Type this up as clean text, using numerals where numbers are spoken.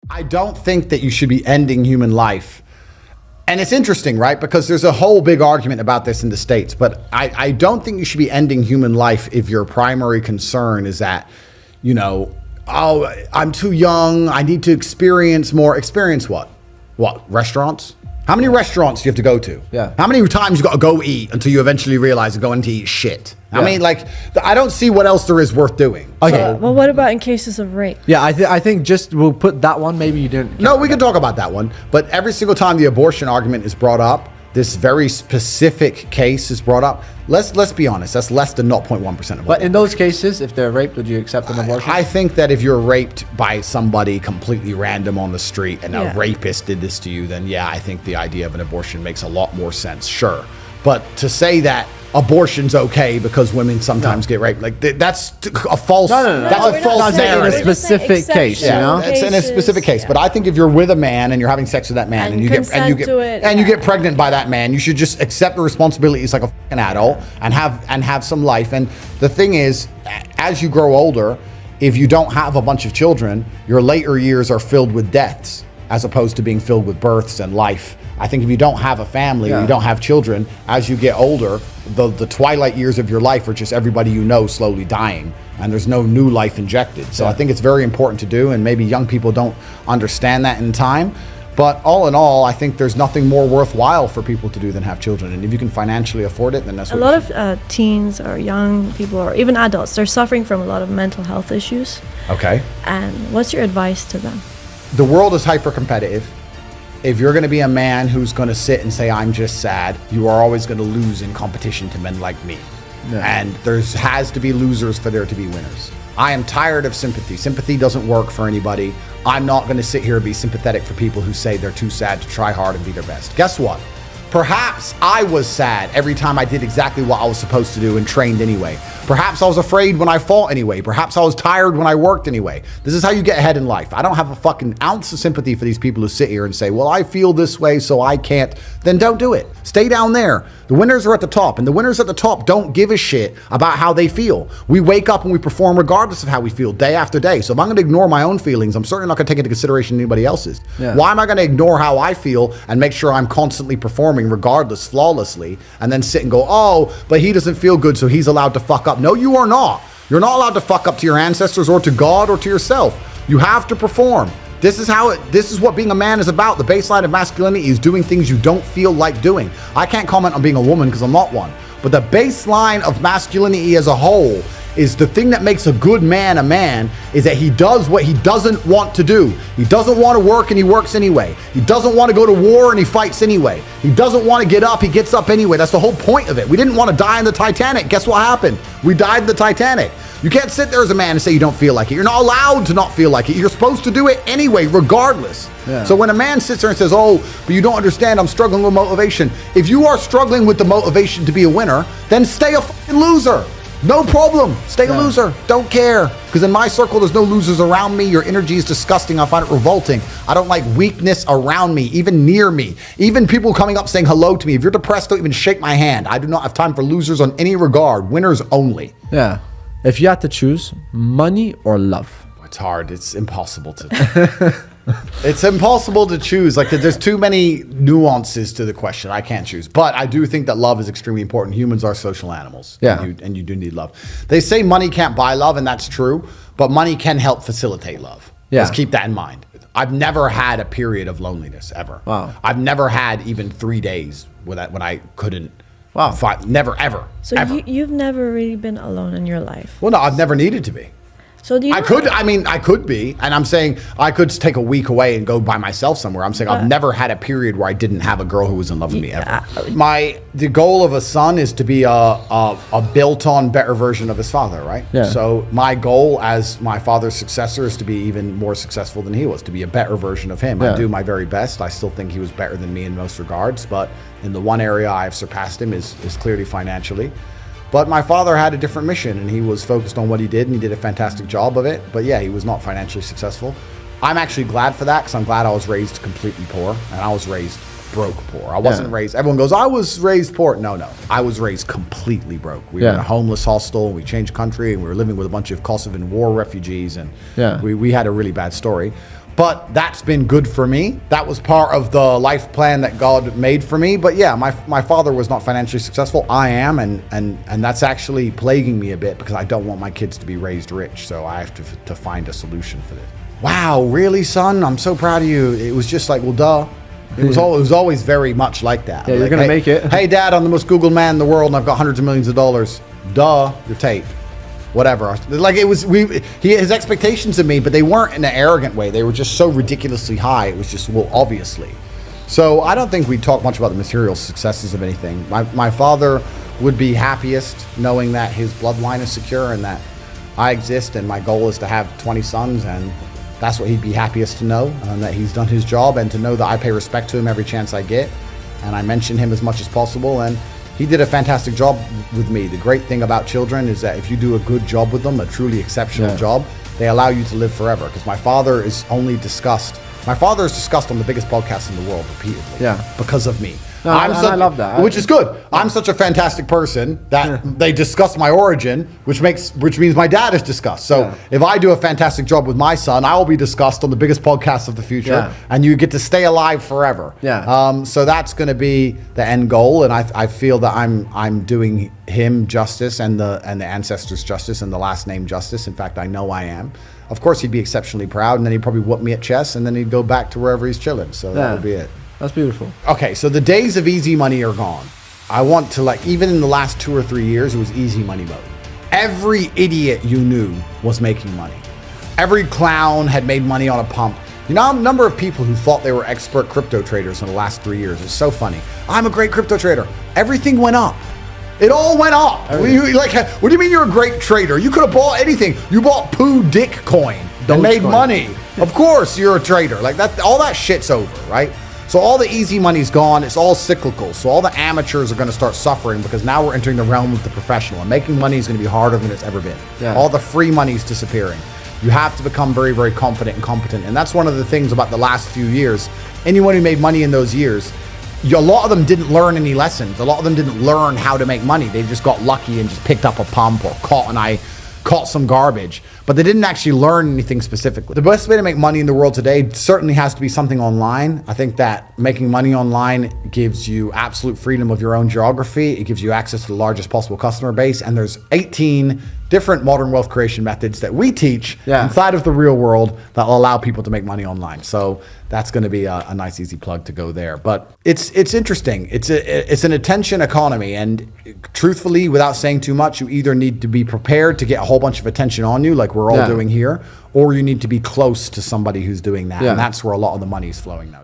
I don't think that you should be ending human life. And it's interesting, right? Because there's a whole big argument about this in the States, but I don't think you should be ending human life if your primary concern is that, oh, I'm too young, I need to experience more. Experience what? What, restaurants? How many restaurants do you have to go to? Yeah. How many times you got to go eat until you eventually realize you're going to eat shit? Yeah. I mean, I don't see what else there is worth doing. Okay. Well, what about in cases of rape? Yeah, I think just we'll put that one. Maybe you didn't. No, we can talk about that one. But every single time the abortion argument is brought up, this very specific case is brought up. Let's be honest. That's less than 0.1% of. But in those cases, if they're raped, would you accept an abortion? I think that if you're raped by somebody completely random on the street and Yeah. a rapist did this to you, then yeah, I think the idea of an abortion makes a lot more sense. Sure. But to say that abortion's okay because women sometimes get raped, that's a false. No. That's No, a we're false not saying narrative. in a specific case, you know? It's in a specific case, yeah. but I think if you're with a man and you're having sex with that man And and you consent to it, you yeah. get pregnant by that man, you should just accept the responsibilities like a fucking adult and have some life. And the thing is, as you grow older, if you don't have a bunch of children, your later years are filled with deaths as opposed to being filled with births and life. I think if you don't have a family, or you don't have children, as you get older, the twilight years of your life are just everybody you know slowly dying, and there's no new life injected. So I think it's very important to do, and maybe young people don't understand that in time. But all in all, I think there's nothing more worthwhile for people to do than have children. And if you can financially afford it, then that's A what lot you should of teens or young people or even adults, they're suffering from a lot of mental health issues. do. Okay. And what's your advice to them? The world is hyper competitive. If you're going to be a man who's going to sit and say, I'm just sad, you are always going to lose in competition to men like me. Yeah. And there has to be losers for there to be winners. I am tired of sympathy. Sympathy doesn't work for anybody. I'm not going to sit here and be sympathetic for people who say they're too sad to try hard and be their best. Guess what? Perhaps I was sad every time I did exactly what I was supposed to do and trained anyway. Perhaps I was afraid when I fought anyway. Perhaps I was tired when I worked anyway. This is how you get ahead in life. I don't have a fucking ounce of sympathy for these people who sit here and say, well, I feel this way, so I can't. Then don't do it. Stay down there. The winners are at the top, and the winners at the top don't give a shit about how they feel. We wake up and we perform regardless of how we feel day after day. So if I'm going to ignore my own feelings, I'm certainly not going to take into consideration anybody else's. Yeah. Why am I going to ignore how I feel and make sure I'm constantly performing regardless, flawlessly, and then sit and go, oh, but he doesn't feel good, so he's allowed to fuck up. No, you are not. You're not allowed to fuck up to your ancestors or to God or to yourself. You have to perform. This is what being a man is about. The baseline of masculinity is doing things you don't feel like doing. I can't comment on being a woman because I'm not one. But the baseline of masculinity as a whole is the thing that makes a good man a man is that he does what he doesn't want to do. He doesn't want to work and he works anyway. He doesn't want to go to war and he fights anyway. He doesn't want to get up, he gets up anyway. That's the whole point of it. We didn't want to die in the Titanic. Guess what happened? We died in the Titanic. You can't sit there as a man and say you don't feel like it. You're not allowed to not feel like it. You're supposed to do it anyway, regardless. Yeah. So when a man sits there and says, oh, but you don't understand, I'm struggling with motivation. If you are struggling with the motivation to be a winner, then stay a fucking loser. No problem. Stay a loser. Don't care. Because in my circle, there's no losers around me. Your energy is disgusting. I find it revolting. I don't like weakness around me, even near me. Even people coming up saying hello to me. If you're depressed, don't even shake my hand. I do not have time for losers on any regard. Winners only. Yeah. If you had to choose money or love. It's hard. It's impossible to. It's impossible to choose. Like there's too many nuances to the question. I can't choose. But I do think that love is extremely important. Humans are social animals. Yeah. And you do need love. They say money can't buy love, and that's true. But money can help facilitate love. Yeah. Let's keep that in mind. I've never had a period of loneliness ever. Wow. I've never had even 3 days when I couldn't. Wow. Never, ever. So ever. you've never really been alone in your life. Well, no, I've never needed to be. So do you? I could be, and I'm saying I could take a week away and go by myself somewhere. I'm saying I've never had a period where I didn't have a girl who was in love with me ever. The goal of a son is to be a built-on better version of his father, right? Yeah. So my goal as my father's successor is to be even more successful than he was, to be a better version of him. Yeah. I do my very best. I still think he was better than me in most regards, but in the one area I have surpassed him is clearly financially. But my father had a different mission, and he was focused on what he did, and he did a fantastic job of it. But yeah, he was not financially successful. I'm actually glad for that, because I'm glad I was raised completely poor, and I was raised broke poor. I wasn't raised, everyone goes, I was raised poor. No. I was raised completely broke. We were in a homeless hostel, and we changed country, and we were living with a bunch of Kosovan war refugees, and we had a really bad story. But that's been good for me. That was part of the life plan that God made for me. But yeah, my father was not financially successful. I am, and that's actually plaguing me a bit because I don't want my kids to be raised rich. So I have to find a solution for this. Wow, really, son? I'm so proud of you. It was just like, well, duh. It was always very much like that. Yeah, like, you're gonna make it. Hey, Dad, I'm the most Googled man in the world, and I've got hundreds of millions of dollars. Duh, you're Tate. Whatever. Like, it was, his expectations of me, but they weren't in an arrogant way. They were just so ridiculously high. It was just, well, obviously. So I don't think we talk much about the material successes of anything. My father would be happiest knowing that his bloodline is secure and that I exist, and my goal is to have 20 sons, and that's what he'd be happiest to know, and that he's done his job, and to know that I pay respect to him every chance I get, and I mention him as much as possible. And he did a fantastic job with me. The great thing about children is that if you do a good job with them, a truly exceptional job, they allow you to live forever. Because my father is discussed on the biggest podcast in the world repeatedly because of me. No, I love that. Which is good. I'm such a fantastic person that they discuss my origin, which means my dad is discussed. So if I do a fantastic job with my son, I will be discussed on the biggest podcast of the future, and you get to stay alive forever. So that's going to be the end goal, and I feel that I'm doing him justice and the ancestors justice and the last name justice. In fact, I know I am. Of course, he'd be exceptionally proud, and then he'd probably whoop me at chess, and then he'd go back to wherever he's chilling. So that would be it. That's beautiful. Okay, so the days of easy money are gone. I want to, even in the last 2 or 3 years, it was easy money mode. Every idiot you knew was making money. Every clown had made money on a pump. You know, a number of people who thought they were expert crypto traders in the last 3 years. It's so funny. I'm a great crypto trader. Everything went up. It all went up. What do you mean you're a great trader? You could have bought anything. You bought poo dick coin and made money. Of course you're a trader. Like that, all that shit's over, right? So all the easy money's gone. It's all cyclical. So all the amateurs are going to start suffering because now we're entering the realm of the professional, and making money is going to be harder than it's ever been. All the free money's disappearing. You have to become very, very confident and competent. And that's one of the things about the last few years. Anyone who made money in those years, a lot of them didn't learn any lessons. A lot of them didn't learn how to make money. They just got lucky and just picked up a pump or caught some garbage, but they didn't actually learn anything specifically. The best way to make money in the world today certainly has to be something online. I think that making money online gives you absolute freedom of your own geography. It gives you access to the largest possible customer base, and there's 18 different modern wealth creation methods that we teach inside of the real world that will allow people to make money online. So that's going to be a nice, easy plug to go there. But it's interesting. It's an attention economy, and truthfully, without saying too much, you either need to be prepared to get a whole bunch of attention on you, like we're all doing here, or you need to be close to somebody who's doing that, and that's where a lot of the money is flowing nowadays.